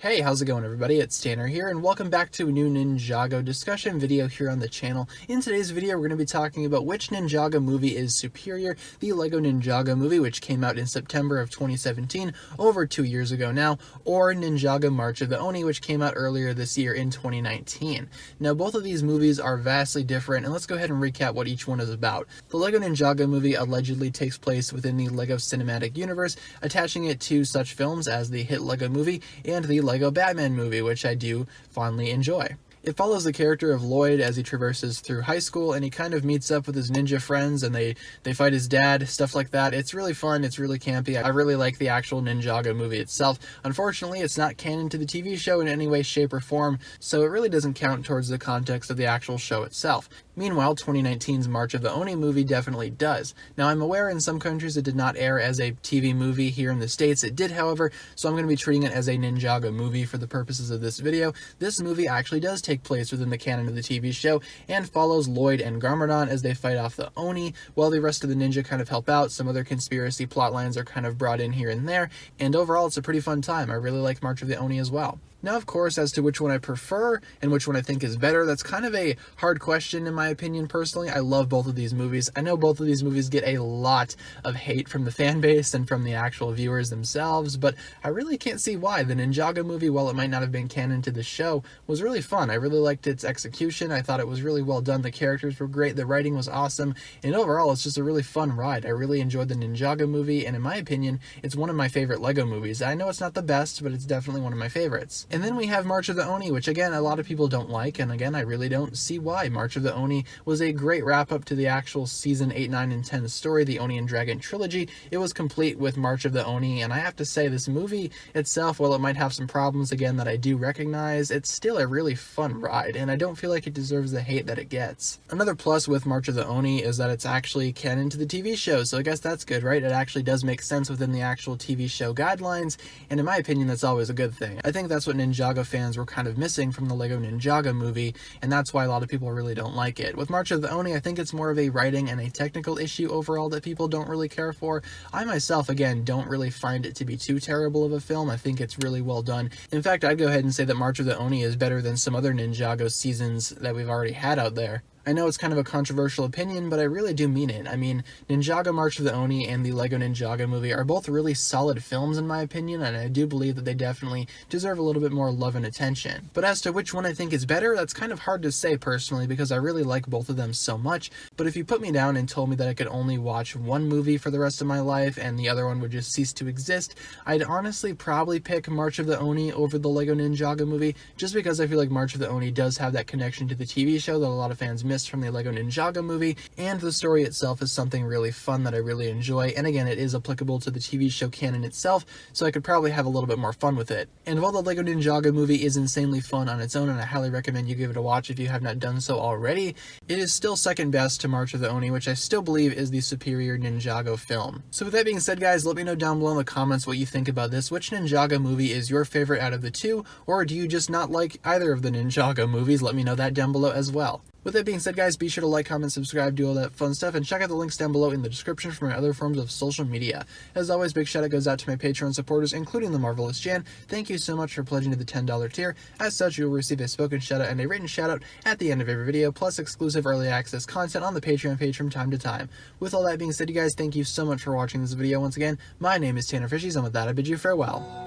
Hey, how's it going everybody? It's Tanner here, and welcome back to a new Ninjago discussion video here on the channel. In today's video, we're going to be talking about which Ninjago movie is superior, the Lego Ninjago movie, which came out in September of 2017, over 2 years ago now, or Ninjago March of the Oni, which came out earlier this year in 2019. Now, both of these movies are vastly different, and let's go ahead and recap what each one is about. The Lego Ninjago movie allegedly takes place within the Lego Cinematic Universe, attaching it to such films as the hit Lego Movie and the Lego Batman movie, which I do fondly enjoy. It follows the character of Lloyd as he traverses through high school, and he kind of meets up with his ninja friends, and they fight his dad, stuff like that. It's really fun, it's really campy. I really like the actual Ninjago movie itself. Unfortunately, it's not canon to the TV show in any way, shape, or form, so it really doesn't count towards the context of the actual show itself. Meanwhile, 2019's March of the Oni movie definitely does. Now, I'm aware in some countries it did not air as a TV movie. Here in the States it did, however, so I'm going to be treating it as a Ninjago movie for the purposes of this video. This movie actually does take place within the canon of the TV show and follows Lloyd and Garmadon as they fight off the Oni, while the rest of the ninja kind of help out. Some other conspiracy plot lines are kind of brought in here and there, and overall it's a pretty fun time. I really like March of the Oni as well. Now, of course, as to which one I prefer and which one I think is better, that's kind of a hard question in my opinion personally. I love both of these movies. I know both of these movies get a lot of hate from the fan base and from the actual viewers themselves, but I really can't see why. The Ninjago movie, while it might not have been canon to the show, was really fun. I really liked its execution. I thought it was really well done. The characters were great. The writing was awesome. And overall, it's just a really fun ride. I really enjoyed the Ninjago movie, and in my opinion, it's one of my favorite Lego movies. I know it's not the best, but it's definitely one of my favorites. And then we have March of the Oni, which again, a lot of people don't like, and again, I really don't see why. March of the Oni was a great wrap-up to the actual season 8, 9, and 10 story, the Oni and Dragon trilogy. It was complete with March of the Oni, and I have to say, this movie itself, while it might have some problems, again, that I do recognize, it's still a really fun ride, and I don't feel like it deserves the hate that it gets. Another plus with March of the Oni is that it's actually canon to the TV show, so I guess that's good, right? It actually does make sense within the actual TV show guidelines, and in my opinion, that's always a good thing. I think that's what Ninjago fans were kind of missing from the Lego Ninjago movie, and that's why a lot of people really don't like it. With March of the Oni, I think it's more of a writing and a technical issue overall that people don't really care for. I myself, again, don't really find it to be too terrible of a film. I think it's really well done. In fact, I'd go ahead and say that March of the Oni is better than some other Ninjago seasons that we've already had out there. I know it's kind of a controversial opinion, but I really do mean it. I mean, Ninjago March of the Oni and the Lego Ninjago movie are both really solid films in my opinion, and I do believe that they definitely deserve a little bit more love and attention. But as to which one I think is better, that's kind of hard to say personally, because I really like both of them so much. But if you put me down and told me that I could only watch one movie for the rest of my life and the other one would just cease to exist, I'd honestly probably pick March of the Oni over the Lego Ninjago movie, just because I feel like March of the Oni does have that connection to the TV show that a lot of fans miss from the Lego Ninjago movie, and the story itself is something really fun that I really enjoy, and again, it is applicable to the TV show canon itself, so I could probably have a little bit more fun with it. And while the Lego Ninjago movie is insanely fun on its own, and I highly recommend you give it a watch if you have not done so already, it is still second best to March of the Oni, which I still believe is the superior Ninjago film. So with that being said, guys, let me know down below in the comments what you think about this. Which Ninjago movie is your favorite out of the two, or do you just not like either of the Ninjago movies? Let me know that down below as well. With that being said, guys, be sure to like, comment, subscribe, do all that fun stuff, and check out the links down below in the description for my other forms of social media. As always, big shout out goes out to my Patreon supporters, including the Marvelous Jan. Thank you so much for pledging to the $10 tier. As such, you will receive a spoken shout out and a written shout out at the end of every video, plus exclusive early access content on the Patreon page from time to time. With all that being said, you guys, thank you so much for watching this video once again. My name is TannerFishies, and with that, I bid you farewell.